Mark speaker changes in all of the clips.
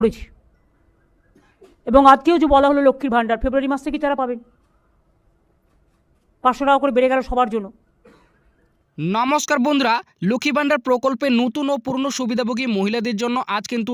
Speaker 1: করেছি। এবং আজকেও যে বলা হলো লক্ষ্মীর ভাণ্ডার ফেব্রুয়ারি মাস থেকে তারা পাবেন। 500 টাকা করে বেড়ে গেল সবার জন্য।
Speaker 2: নমস্কার বন্ধুরা, লক্ষ্মী ভাণ্ডার প্রকল্পে নতুন ও পুরনো সুবিধাভোগী মহিলাদের জন্য আজ কিন্তু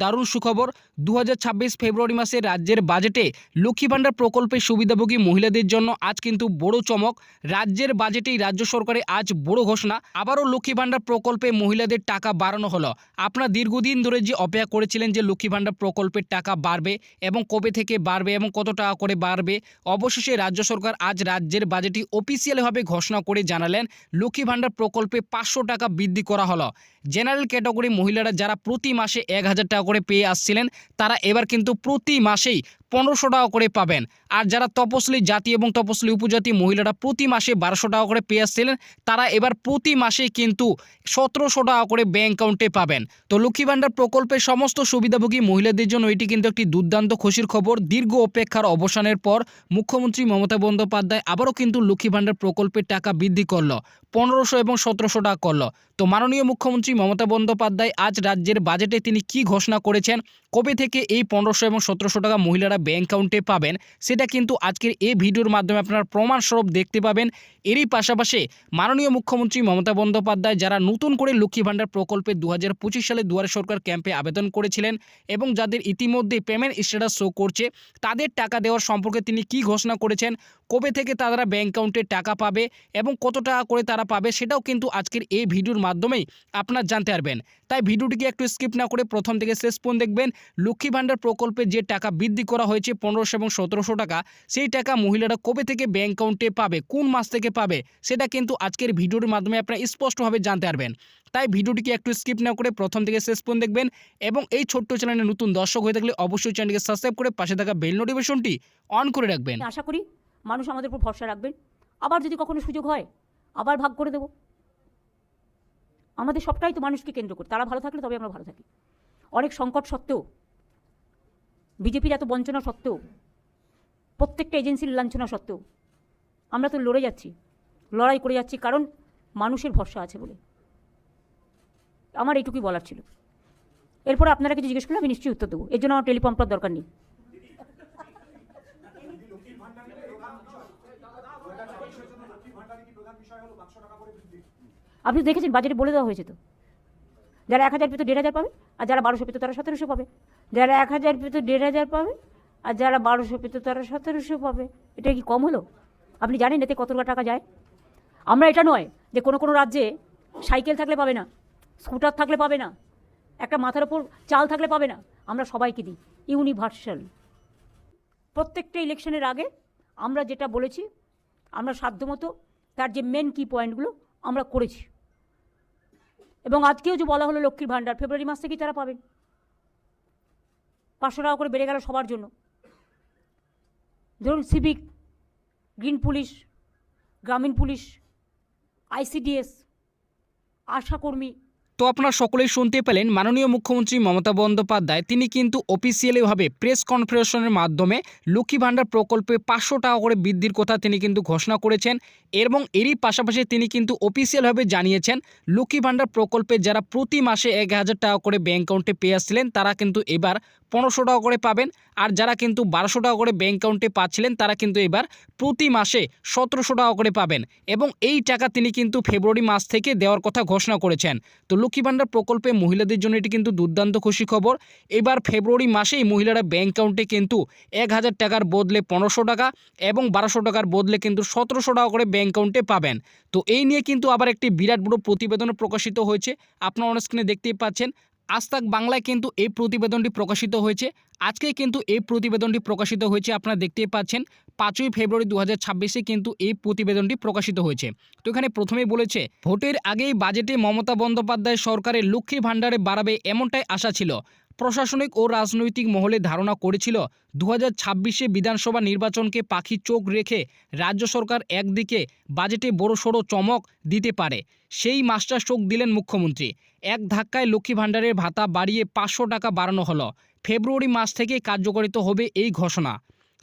Speaker 2: দারুণ সুখবর। 2026 ফেব্রুয়ারি মাসে রাজ্যের বাজেটে লক্ষ্মী ভাণ্ডার প্রকল্পের সুবিধাভোগী মহিলাদের জন্য আজ কিন্তু বড় চমক। রাজ্যের বাজেটেই রাজ্য সরকারের আজ বড় ঘোষণা। আবারও লক্ষ্মী ভাণ্ডার প্রকল্পে মহিলাদের টাকা বাড়ানো হলো। আপনারা দীর্ঘদিন ধরে যে অপেক্ষা করেছিলেন যে লক্ষ্মী ভাণ্ডার প্রকল্পের টাকা বাড়বে এবং কবে থেকে বাড়বে এবং কত টাকা করে বাড়বে, অবশেষে রাজ্য সরকার আজ রাজ্যের বাজেটে অফিসিয়ালভাবে ঘোষণা করে জানালেন লক্ষ্মী ভাণ্ডার প্রকল্পে 500 টাকা বৃদ্ধি করা হলো। জেনারেল ক্যাটাগরি মহিলারা যারা প্রতি মাসে 1000 টাকা করে পেয়ে আসছিলেন, তারা এবার কিন্তু প্রতি মাসেই 1500 টাকা করে পাবেন। আর যারা তপশিলি জাতি এবং তপশিলি উপজাতি মহিলারা প্রতি মাসে 1200 টাকা করে পেয়ে আসছিলেন, তারা এবার প্রতি মাসেই কিন্তু 1700 টাকা করে ব্যাংক অ্যাকাউন্টে পাবেন। তো লক্ষ্মী ভাণ্ডার প্রকল্পের সমস্ত সুবিধাভোগী মহিলাদের জন্য এটি কিন্তু একটি দুর্দান্ত খুশির খবর। দীর্ঘ অপেক্ষার অবসানের পর মুখ্যমন্ত্রী মমতা বন্দ্যোপাধ্যায় আবারও কিন্তু লক্ষ্মী ভাণ্ডার প্রকল্পের টাকা বৃদ্ধি করলো, 1500 এবং 1700 টাকা করলো। তো মাননীয় মুখ্যমন্ত্রী মমতা বন্দ্যোপাধ্যায় আজ রাজ্যের বাজেটে তিনি কি ঘোষণা করেছেন, কবে থেকে এই 1500 এবং 1700 টাকা মহিলারা ব্যাংক অ্যাকাউন্টে পাবেন, সেটা কিন্তু আজকের এই ভিডিওর মাধ্যমে আপনারা প্রমাণস্বরূপ দেখতে পাবেন। এরই পাশাপাশি মাননীয় মুখ্যমন্ত্রী মমতা বন্দ্যোপাধ্যায় যারা নতুন করে লক্ষ্মী ভাণ্ডার প্রকল্পে 2025 সালে দুয়ারে সরকার ক্যাম্পে আবেদন করেছিলেন এবং যাদের ইতিমধ্যে পেমেন্ট স্ট্যাটাস শো করছে, তাদের টাকা দেওয়ার সম্পর্কে তিনি কি ঘোষণা করেছেন, কবে থেকে তারা ব্যাংক অ্যাকাউন্টে টাকা পাবে এবং কত টাকা করে তারা পাবে, সেটাও কিন্তু আজকের এই ভিডিওর মাধ্যমেই আপনারা জানতে পারবেন। তাই ভিডিওটিকে একটু স্কিপ না করে প্রথম থেকে শেষ পর্যন্ত দেখবেন। লক্ষ্মী ভাণ্ডার প্রকল্পে যে টাকা বৃদ্ধি করা হয়েছে 1500 এবং 1700 টাকা, সেই টাকা মহিলারা কবে থেকে ব্যাংক অ্যাকাউন্টে পাবে, কোন মাস থেকে পাবে, সেটা কিন্তু আজকের ভিডিওর মাধ্যমে আপনারা স্পষ্টভাবে জানতে পারবেন। তাই ভিডিওটিকে একটু স্কিপ না করে প্রথম থেকে শেষ পর্যন্ত দেখবেন এবং এই ছোট্ট চ্যানেলে নতুন দর্শক হয়ে থাকলে অবশ্যই চ্যানেলকে সাবস্ক্রাইব করে পাশে থাকা বেল নোটিফিকেশনটি অন করে রাখবেন।
Speaker 1: আশা করি মানুষ আমাদের উপর ভরসা রাখবেন। আবার যদি কখনো সুযোগ হয় আবার ভাগ করে দেব। আমাদের সবটাই তো মানুষকে কেন্দ্র করে, তারা ভালো থাকলে তবে আমরা ভালো থাকি। অনেক সংকট সত্ত্বেও, বিজেপির এত বঞ্চনা সত্ত্বেও, প্রত্যেকটা এজেন্সির লাঞ্ছনা সত্ত্বেও আমরা তো লড়াই করে যাচ্ছি, কারণ মানুষের ভরসা আছে বলে। আমার এইটুকুই বলার ছিল। এরপরে আপনারা কিছু জিজ্ঞেস করলে আমি নিশ্চয়ই উত্তর দেবো, এর জন্য আমার টেলিপম্পটার দরকার নেই। আপনি দেখেছেন বাজেটে বলে দেওয়া হয়েছে তো, যারা 1000 পেত 1500 পাবে, আর যারা 1200 পেত তারা 1700 পাবে। যারা 1000 পেত 1500 পাবে, আর যারা 1200 পেত তারা 1700 পাবে। এটা কি কম হলো? আপনি জানেন এতে কত টাকা যায়? আমরা এটা নয় যে কোনো রাজ্যে সাইকেল থাকলে পাবে না, স্কুটার থাকলে পাবে না, একটা মাথার ওপর চাল থাকলে পাবে না। আমরা সবাইকে দিই ইউনিভার্সাল। প্রত্যেকটা ইলেকশনের আগে আমরা যেটা বলেছি, আমরা সাধ্যমতো তার যে মেন কি পয়েন্টগুলো আমরা করেছি। এবং আজকেও যে বলা হলো লক্ষ্মীর ভাণ্ডার ফেব্রুয়ারি মাস থেকেই তারা পাবেন। 500 টাকা করে বেড়ে গেল সবার জন্য। ধরুন সিভিক, গ্রিন পুলিশ, গ্রামীণ পুলিশ, আইসিডিএস, আশাকর্মী।
Speaker 2: তো আপনারা সকলেই শুনতে পেলেন, মাননীয় মুখ্যমন্ত্রী মমতা বন্দ্যোপাধ্যায় তিনি কিন্তু অফিসিয়ালিভাবে প্রেস কনফারেন্সের মাধ্যমে লক্ষ্মী ভাণ্ডার প্রকল্পে 500 টাকা করে বৃদ্ধির কথা তিনি কিন্তু ঘোষণা করেছেন। এবং এরই পাশাপাশি তিনি কিন্তু অফিসিয়ালভাবে জানিয়েছেন লক্ষ্মী ভাণ্ডার প্রকল্পে যারা প্রতি মাসে 1000 টাকা করে ব্যাংক অ্যাকাউন্টে পেয়ে আসছিলেন, তারা কিন্তু এবার 1500 টাকা করে পাবেন। আর যারা কিন্তু 1200 টাকা করে ব্যাংক অ্যাকাউন্টে পাচ্ছিলেন, তারা কিন্তু এবার প্রতি মাসে 1700 টাকা করে পাবেন। এবং এই টাকা তিনি কিন্তু ফেব্রুয়ারি মাস থেকে দেওয়ার কথা ঘোষণা করেছেন। তো লক্ষ্মী ভাণ্ডার প্রকল্পে মহিলাদের জন্য এটি কিন্তু দুর্দান্ত খুশি খবর। এবার ফেব্রুয়ারি মাসেই মহিলারা ব্যাংক অ্যাকাউন্টে কিন্তু 1000 টাকার বদলে 1500 টাকা এবং 1200 টাকার বদলে কিন্তু 1700 টাকা করে ব্যাংক অ্যাকাউন্টে পাবেন। তো এই নিয়ে কিন্তু আবার একটি বিরাট বড় প্রতিবেদন প্রকাশিত হয়েছে, আপনারা অন স্ক্রিনে দেখতেই পাচ্ছেন। আজ তাক বাংলায় কিন্তু এই প্রতিবেদনটি প্রকাশিত হয়েছে। আজকে কিন্তু এই প্রতিবেদনটি প্রকাশিত হয়েছে, আপনারা দেখতেই পাচ্ছেন। 5ই ফেব্রুয়ারি 2026-এ কিন্তু এই প্রতিবেদনটি প্রকাশিত হয়েছে। তো এখানে প্রথমেই বলেছে, ভোটের আগেই বাজেটে মমতা বন্দ্যোপাধ্যায় সরকারের লক্ষ্মী ভাণ্ডারে বাড়াবে এমনটাই আশা ছিল। প্রশাসনিক ও রাজনৈতিক মহলে ধারণা করেছিল 2026-এ বিধানসভা নির্বাচনকে পাখির চোখ রেখে রাজ্য সরকার একদিকে বাজেটে বড়সড় চমক দিতে পারে। সেই মাস্টার স্ট্রোক দিলেন মুখ্যমন্ত্রী। এক ধাক্কায় লক্ষ্মী ভাণ্ডারের ভাতা বাড়িয়ে 500 টাকা বাড়ানো হলো। ফেব্রুয়ারি মাস থেকে কার্যকরিত হবে এই ঘোষণা।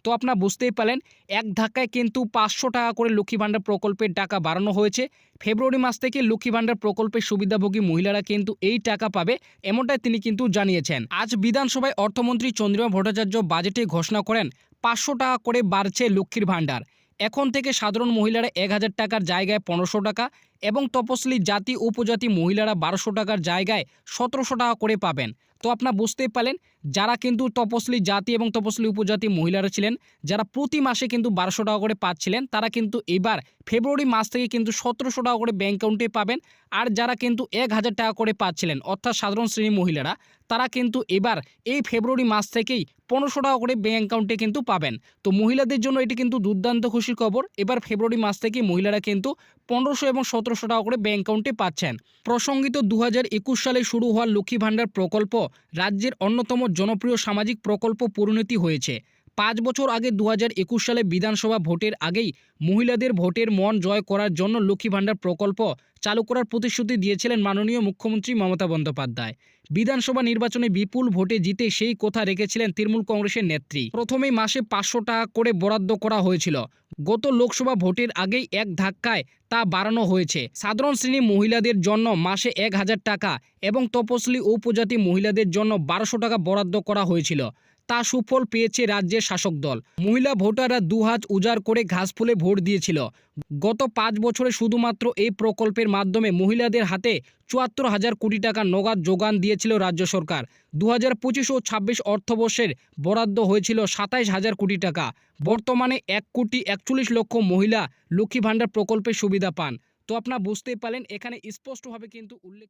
Speaker 2: তো আপনারা বুঝতেই পারলেন এক ধাক্কায় কিন্তু 500 টাকা করে লক্ষ্মী ভাণ্ডার প্রকল্পের টাকা বাড়ানো হয়েছে। ফেব্রুয়ারি মাস থেকে লক্ষ্মী ভাণ্ডার প্রকল্পের সুবিধাভোগী মহিলারা কিন্তু এই টাকা পাবে, এমনটাই তিনি কিন্তু জানিয়েছেন। আজ বিধানসভায় অর্থমন্ত্রী চন্দ্রিমা ভট্টাচার্য বাজেটে ঘোষণা করেন 500 টাকা করে বাড়ছে লক্ষ্মীর ভাণ্ডার। এখন থেকে সাধারণ মহিলারা 1000 টাকার জায়গায় 1500 টাকা এবং তপশিলি জাতি উপজাতি মহিলারা 1200 টাকার জায়গায় 1700 টাকা করে পাবেন। তো আপনারা বুঝতেই পারলেন যারা কিন্তু তপশিলি জাতি এবং তপশিলি উপজাতি মহিলারা ছিলেন, যারা প্রতি মাসে কিন্তু 1200 টাকা করে পাচ্ছিলেন, তারা কিন্তু এবার ফেব্রুয়ারি মাস থেকে কিন্তু 1700 টাকা করে ব্যাঙ্ক অ্যাকাউন্টে পাবেন। আর যারা কিন্তু 1000 টাকা করে পাচ্ছিলেন অর্থাৎ সাধারণ শ্রেণীর মহিলারা, তারা কিন্তু এবার এই ফেব্রুয়ারি মাস থেকেই 1500 টাকা করে ব্যাঙ্ক অ্যাকাউন্টে কিন্তু পাবেন। তো মহিলাদের জন্য এটি কিন্তু দুর্দান্ত খুশির খবর। এবার ফেব্রুয়ারি মাস থেকে মহিলারা কিন্তু 1500 এবং 1700 টাকা করে ব্যাঙ্ক অ্যাকাউন্টে পাচ্ছেন। প্রসঙ্গিত 2021 সালে শুরু হওয়া লক্ষ্মী ভাণ্ডার প্রকল্প রাজ্যের অন্যতম জনপ্রিয় সামাজিক প্রকল্প পরিণতি হয়েছে। 5 বছর আগে 2021 সালে বিধানসভা ভোটের আগেই মহিলাদের ভোটের মন জয় করার জন্য লক্ষ্মী ভাণ্ডার প্রকল্প চালু করার প্রতিশ্রুতি দিয়েছিলেন মাননীয় মুখ্যমন্ত্রী মমতা বন্দ্যোপাধ্যায়। বিধানসভা নির্বাচনে বিপুল ভোটে জিতে সেই কথা রেখেছিলেন তৃণমূল কংগ্রেসের নেত্রী। প্রথমেই মাসে 500 টাকা করে বরাদ্দ করা হয়েছিল। গত লোকসভা ভোটের আগেই এক ধাক্কায় তা বাড়ানো হয়েছে। সাধারণ শ্রেণী মহিলাদের জন্য মাসে 1000 টাকা এবং তপশিলি উপজাতি মহিলাদের জন্য 1200 টাকা বরাদ্দ করা হয়েছিল। তা সুফল পেয়েছে রাজ্যের শাসক দল। মহিলা ভোটাররা দুহাত উজাড় করে ঘাসফুলে ভোট দিয়েছিল। গত 5 বছরে শুধুমাত্র এই প্রকল্পের মাধ্যমে মহিলাদের হাতে 74,000 কোটি টাকা নগদ যোগান দিয়েছিল রাজ্য সরকার। 2025 ও 26 অর্থবর্ষের বরাদ্দ হয়েছিল 27,000 কোটি টাকা। বর্তমানে 1,41,00,000 মহিলা লক্ষ্মী ভাণ্ডার প্রকল্পের সুবিধা পান। তো আপনারা বুঝতেই পারলেন এখানে স্পষ্টভাবে কিন্তু উল্লেখ